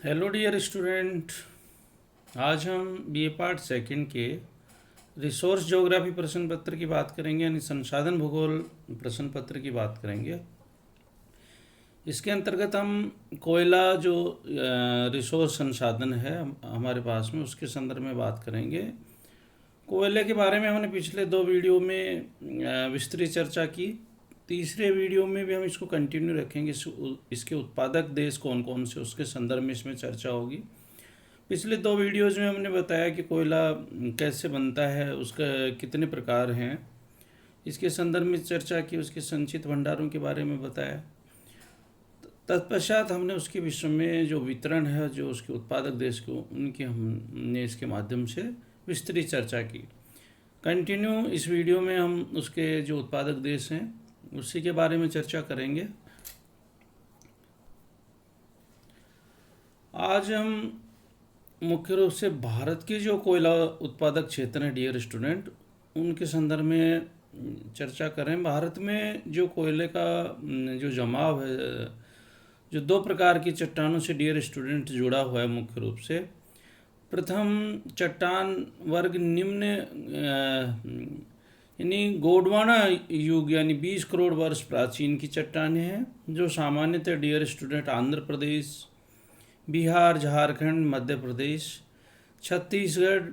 Hello dear student. आज हम BA part second के रिसोर्स ज्योग्राफी प्रश्न पत्र की बात करेंगे, यानी संसाधन भूगोल प्रश्न पत्र की बात करेंगे। इसके अंतर्गत हम कोयला जो रिसोर्स संसाधन है हमारे पास में, उसके संदर्भ में बात करेंगे। कोयले के बारे में हमने पिछले दो वीडियो में विस्तृत चर्चा की। तीसरे वीडियो में भी हम इसको कंटिन्यू रखेंगे। इसके उत्पादक देश कौन कौन से, उसके संदर्भ में इसमें चर्चा होगी। पिछले दो वीडियोज़ में हमने बताया कि कोयला कैसे बनता है, उसका कितने प्रकार हैं, इसके संदर्भ में चर्चा की। उसके संचित भंडारों के बारे में बताया। तत्पश्चात हमने उसके विश्व में जो वितरण है, जो उसके उत्पादक देश को, उनकी हमने इसके माध्यम से विस्तृत चर्चा की। कंटिन्यू इस वीडियो में हम उसके जो उत्पादक देश हैं उसी के बारे में चर्चा करेंगे। आज हम मुख्य रूप से भारत के जो कोयला उत्पादक क्षेत्र हैं डियर स्टूडेंट, उनके संदर्भ में चर्चा करें। भारत में जो कोयले का जो जमाव है, जो दो प्रकार की चट्टानों से डियर स्टूडेंट जुड़ा हुआ है मुख्य रूप से। प्रथम चट्टान वर्ग निम्न यानी गोंडवाना युग यानी 20 करोड़ वर्ष प्राचीन की चट्टानें हैं, जो सामान्यतः डियर स्टूडेंट आंध्र प्रदेश, बिहार, झारखंड, मध्य प्रदेश, छत्तीसगढ़,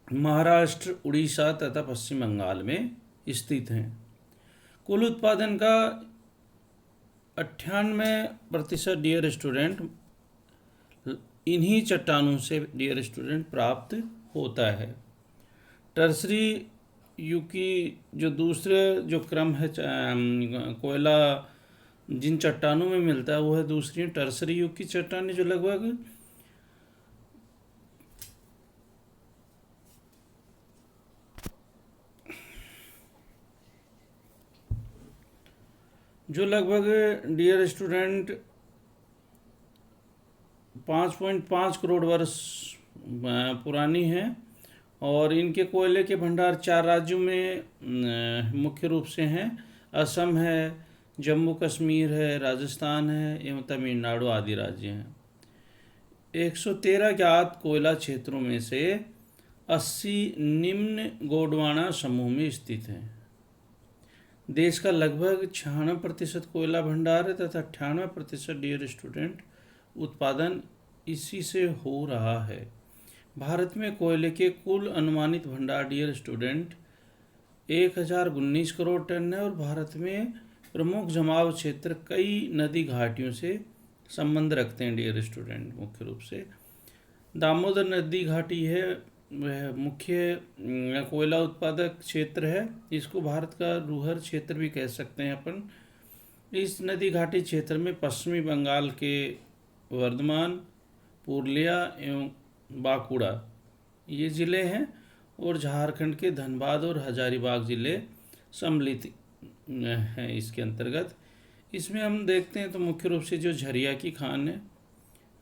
महाराष्ट्र, उड़ीसा तथा पश्चिम बंगाल में स्थित हैं। कुल उत्पादन का 98% डियर स्टूडेंट इन्हीं चट्टानों से डियर स्टूडेंट प्राप्त होता है। टर्सरी युग की जो दूसरे जो क्रम है कोयला जिन चट्टानों में मिलता है, वो है दूसरी टर्सरी युग की चट्टानें, जो लगभग डियर स्टूडेंट 5.5 करोड़ वर्ष पुरानी है। और इनके कोयले के भंडार 4 राज्यों में मुख्य रूप से हैं। असम है, जम्मू कश्मीर है, राजस्थान है एवं तमिलनाडु आदि राज्य हैं। 113 ज्ञात कोयला क्षेत्रों में से 80 निम्न गोंडवाना समूह में स्थित हैं। देश का लगभग 96% कोयला भंडार है तथा 98% डियर स्टूडेंट उत्पादन इसी से हो रहा है। भारत में कोयले के कुल अनुमानित भंडार डियर स्टूडेंट 1019 करोड़ टन है। और भारत में प्रमुख जमाव क्षेत्र कई नदी घाटियों से संबंध रखते हैं डियर स्टूडेंट। मुख्य रूप से दामोदर नदी घाटी है, वह मुख्य कोयला उत्पादक क्षेत्र है। इसको भारत का रूहर क्षेत्र भी कह सकते हैं अपन। इस नदी घाटी क्षेत्र में पश्चिमी बंगाल के वर्धमान, पुरुलिया एवं बांकुड़ा ये ज़िले हैं, और झारखंड के धनबाद और हजारीबाग ज़िले सम्मिलित हैं इसके अंतर्गत। इसमें हम देखते हैं तो मुख्य रूप से जो झरिया की खान है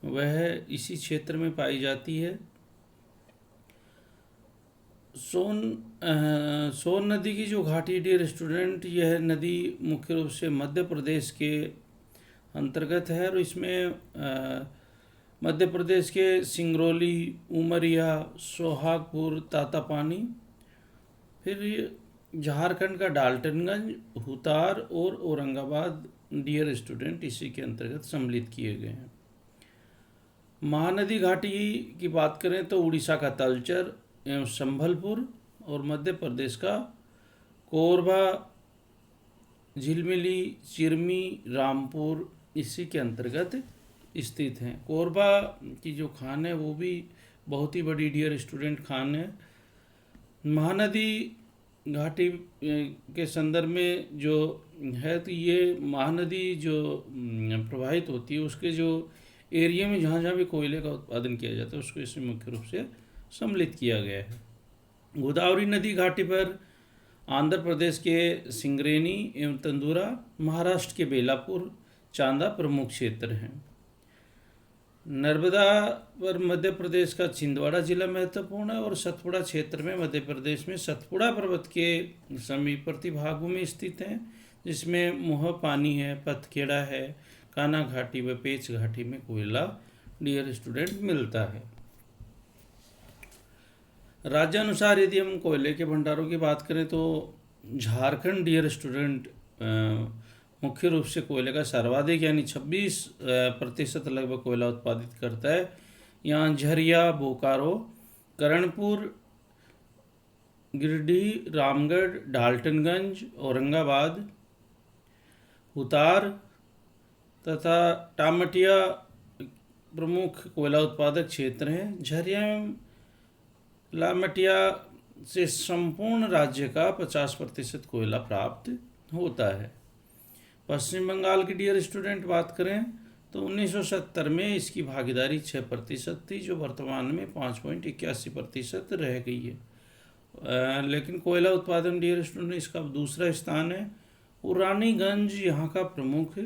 वह इसी क्षेत्र में पाई जाती है। सोन नदी की जो घाटी डियर स्टूडेंट, यह नदी मुख्य रूप से मध्य प्रदेश के अंतर्गत है। और इसमें मध्य प्रदेश के सिंगरौली, उमरिया, सोहागपुर, तातापानी, फिर झारखंड का डाल्टनगंज, हुतार और औरंगाबाद डियर स्टूडेंट इसी के अंतर्गत सम्मिलित किए गए हैं। महानदी घाटी की बात करें तो उड़ीसा का तलचर एवं संभलपुर और मध्य प्रदेश का कोरबा, झिलमिली, चिरमी, रामपुर इसी के अंतर्गत स्थित हैं। कोरबा की जो खान है वो भी बहुत ही बड़ी डियर स्टूडेंट खान है। महानदी घाटी के संदर्भ में जो है, तो ये महानदी जो प्रवाहित होती है उसके जो एरिया में जहाँ जहाँ भी कोयले का उत्पादन किया जाता है उसको इसमें मुख्य रूप से सम्मिलित किया गया है। गोदावरी नदी घाटी पर आंध्र प्रदेश के सिंगरेनी एवं तंदूरा, महाराष्ट्र के बेलापुर, चांदा प्रमुख क्षेत्र हैं। नर्मदा पर मध्य प्रदेश का छिंदवाड़ा जिला महत्वपूर्ण है। और सतपुड़ा क्षेत्र में मध्य प्रदेश में सतपुड़ा पर्वत के समीपवर्ती भागों में स्थित हैं, जिसमें मोह पानी है, पथखेड़ा है, काना घाटी व पेच घाटी में कोयला डियर स्टूडेंट मिलता है। राज्यानुसार यदि हम कोयले के भंडारों की बात करें तो झारखंड डियर स्टूडेंट मुख्य रूप से कोयले का सर्वाधिक यानी 26% लगभग कोयला उत्पादित करता है। यहाँ झरिया, बोकारो, करणपुर, गिरिडीह, रामगढ़, डाल्टनगंज, औरंगाबाद, हुतार तथा टामटिया प्रमुख कोयला उत्पादक क्षेत्र हैं। झरिया एवं लामटिया से संपूर्ण राज्य का 50% कोयला प्राप्त होता है। पश्चिम बंगाल की डियर स्टूडेंट बात करें तो 1970 में इसकी भागीदारी 6% थी, जो वर्तमान में 5.81% रह गई है। लेकिन कोयला उत्पादन डियर स्टूडेंट इसका दूसरा स्थान है और रानीगंज यहाँ का प्रमुख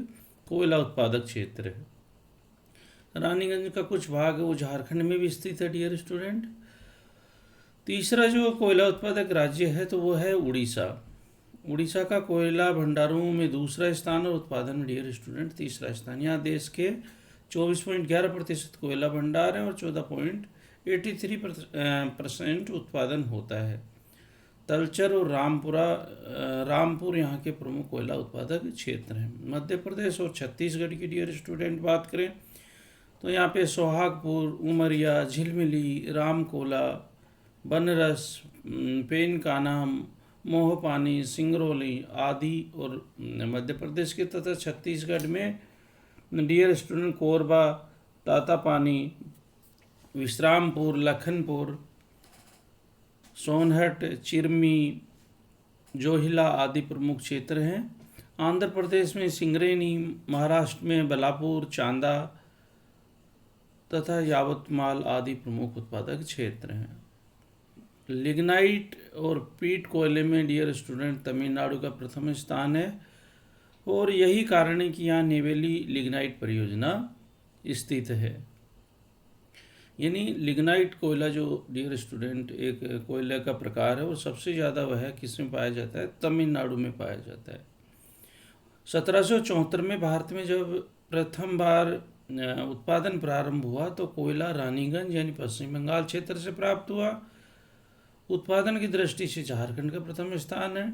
कोयला उत्पादक क्षेत्र है। रानीगंज का कुछ भाग वो झारखंड में भी स्थित है डियर स्टूडेंट। तीसरा जो कोयला उत्पादक राज्य है तो वो है उड़ीसा। उड़ीसा का कोयला भंडारों में दूसरा स्थान और उत्पादन में डियर स्टूडेंट तीसरा स्थान। यहाँ देश के 24.11% कोयला भंडार है और 14.83% उत्पादन होता है। तलचर और रामपुर यहाँ के प्रमुख कोयला उत्पादक क्षेत्र हैं। मध्य प्रदेश और छत्तीसगढ़ की डियर स्टूडेंट बात करें तो यहाँ पे सोहागपुर, उमरिया, झिलमिली, रामकोला, बनरस, पेनकाना, मोहपानी, सिंगरौली आदि और मध्य प्रदेश के तथा छत्तीसगढ़ में डियर स्टूडेंट कोरबा, तातापानी, विश्रामपुर, लखनपुर, सोनहट, चिरमी, जोहिला आदि प्रमुख क्षेत्र हैं। आंध्र प्रदेश में सिंगरेनी, महाराष्ट्र में बलापुर, चांदा तथा यावतमाल आदि प्रमुख उत्पादक क्षेत्र हैं। लिग्नाइट और पीट कोयले में डियर स्टूडेंट तमिलनाडु का प्रथम स्थान है और यही कारण है कि यहाँ नेवेली लिग्नाइट परियोजना स्थित है। यानी लिग्नाइट कोयला जो डियर स्टूडेंट एक कोयले का प्रकार है और सबसे ज़्यादा वह किस में पाया जाता है, तमिलनाडु में पाया जाता है। 1774 में भारत में जब प्रथम बार उत्पादन प्रारंभ हुआ तो कोयला रानीगंज यानी पश्चिम बंगाल क्षेत्र से प्राप्त हुआ। उत्पादन की दृष्टि से झारखंड का प्रथम स्थान है।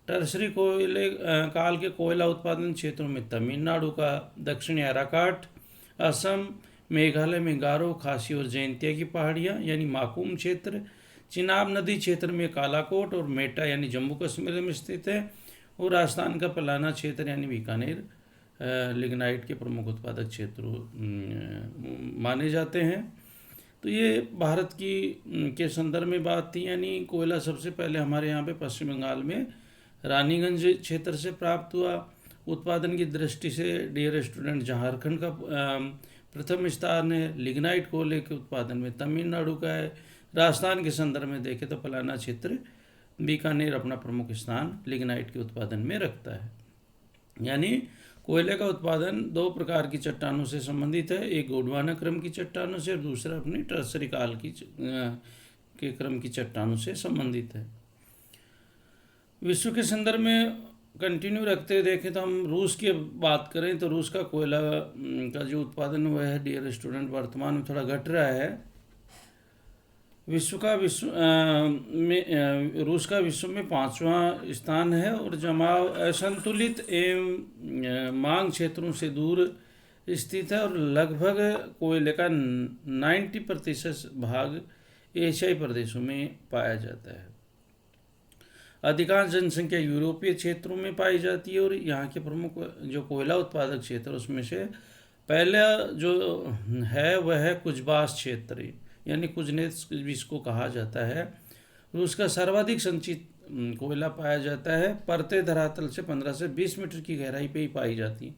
टर्सरी कोयले काल के कोयला उत्पादन क्षेत्रों में तमिलनाडु का दक्षिणी अराकाट, असम, मेघालय में गारो, खासी और जयंतिया की पहाड़ियाँ यानी माकूम क्षेत्र, चिनाब नदी क्षेत्र में कालाकोट और मेटा यानी जम्मू कश्मीर में स्थित है और राजस्थान का पलाना क्षेत्र यानी बीकानेर लिग्नाइट के प्रमुख उत्पादक क्षेत्र माने जाते हैं। तो ये भारत की के संदर्भ में बात थी। यानी कोयला सबसे पहले हमारे यहाँ पे पश्चिम बंगाल में रानीगंज क्षेत्र से प्राप्त हुआ। उत्पादन की दृष्टि से डियर स्टूडेंट झारखंड का प्रथम स्थान है। लिग्नाइट कोयले के उत्पादन में तमिलनाडु का है। राजस्थान के संदर्भ में देखें तो पलाना क्षेत्र बीकानेर अपना प्रमुख स्थान लिग्नाइट के उत्पादन में रखता है। यानी कोयले का उत्पादन दो प्रकार की चट्टानों से संबंधित है, एक गोंडवाना क्रम की चट्टानों से और दूसरा अपनी टर्सरी काल के क्रम की चट्टानों से संबंधित है। विश्व के संदर्भ में कंटिन्यू रखते हुए देखें तो हम रूस की बात करें तो रूस का कोयला का जो उत्पादन हुआ है डियर स्टूडेंट वर्तमान में थोड़ा घट रहा है। रूस का विश्व में 5वां स्थान है और जमाव असंतुलित एवं मांग क्षेत्रों से दूर स्थित है और लगभग कोयले का 90% भाग एशियाई प्रदेशों में पाया जाता है। अधिकांश जनसंख्या यूरोपीय क्षेत्रों में पाई जाती है और यहाँ के प्रमुख जो कोयला उत्पादक क्षेत्र उसमें से पहला जो है वह है कुजबास क्षेत्र यानी कुजनेस जिसको कहा जाता है। रूस का सर्वाधिक संचित कोयला पाया जाता है। परतें धरातल से 15 से 20 मीटर की गहराई पे ही पाई जाती हैं।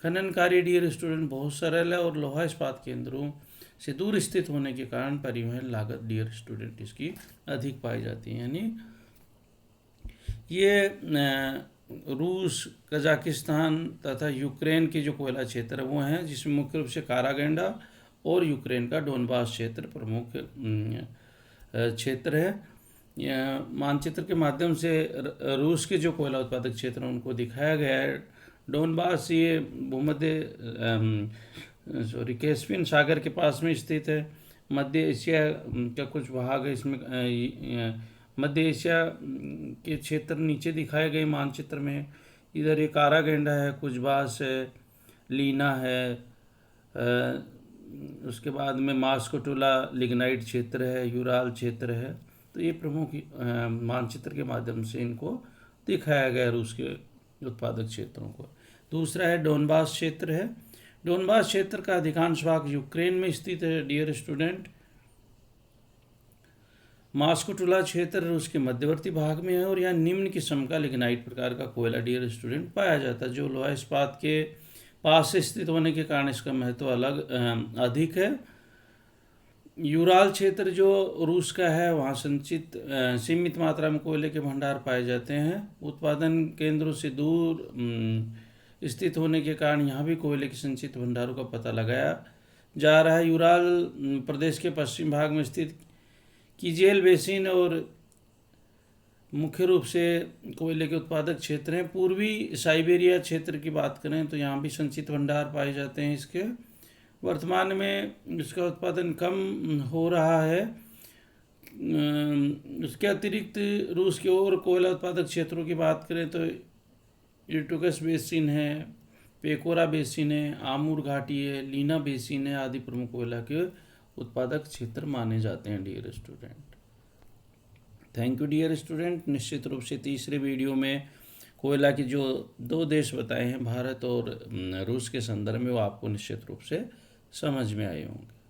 खनन कार्य डियर स्टूडेंट बहुत सरल है और लोहा इस्पात केंद्रों से दूर स्थित होने के कारण परिवहन लागत डियर स्टूडेंट इसकी अधिक पाई जाती है। यानी ये रूस, कजाकिस्तान तथा यूक्रेन के जो कोयला क्षेत्र है वो हैं, जिसमें मुख्य रूप से कारागेंडा और यूक्रेन का डोनबास क्षेत्र प्रमुख क्षेत्र है। मानचित्र के माध्यम से रूस के जो कोयला उत्पादक क्षेत्र हैं उनको दिखाया गया है। डोनबास ये भूमध्य कैस्पियन सागर के पास में स्थित है। मध्य एशिया का कुछ भाग है इसमें। मध्य एशिया के क्षेत्र नीचे दिखाए गए मानचित्र में। इधर एक कारागेंडा है, कुजबास है, लीना है, उसके बाद में मास्कोटुला लिग्नाइट क्षेत्र है, यूराल क्षेत्र है। तो ये प्रमुख मानचित्र के माध्यम से इनको दिखाया गया रूस के उत्पादक क्षेत्रों को। दूसरा है डोनबास क्षेत्र है। डोनबास क्षेत्र का अधिकांश भाग यूक्रेन में स्थित है डियर स्टूडेंट। मास्कोटुला क्षेत्र रूस के मध्यवर्ती भाग में है और यहाँ निम्न किस्म का लिग्नाइट प्रकार का कोयला डियर स्टूडेंट पाया जाता है, जो लोहा इस्पात के पास स्थित होने के कारण इसका महत्व अधिक है। यूराल क्षेत्र जो रूस का है, वहाँ सीमित मात्रा में कोयले के भंडार पाए जाते हैं। उत्पादन केंद्रों से दूर स्थित होने के कारण यहाँ भी कोयले के संचित भंडारों का पता लगाया जा रहा है। यूराल प्रदेश के पश्चिम भाग में स्थित कीजेल बेसिन और मुख्य रूप से कोयले के उत्पादक क्षेत्र हैं। पूर्वी साइबेरिया क्षेत्र की बात करें तो यहाँ भी संचित भंडार पाए जाते हैं इसके। वर्तमान में इसका उत्पादन कम हो रहा है। उसके अतिरिक्त रूस के और कोयला उत्पादक क्षेत्रों की बात करें तो इर्टुकस बेसिन है, पेकोरा बेसिन है, आमूर घाटी है, लीना बेसिन है आदि प्रमुख कोयला के उत्पादक क्षेत्र माने जाते हैं dear student. Thank you dear student. निश्चित रूप से तीसरे वीडियो में कोयला के जो 2 देश बताए हैं, भारत और रूस के संदर्भ में, वो आपको निश्चित रूप से समझ में आए होंगे।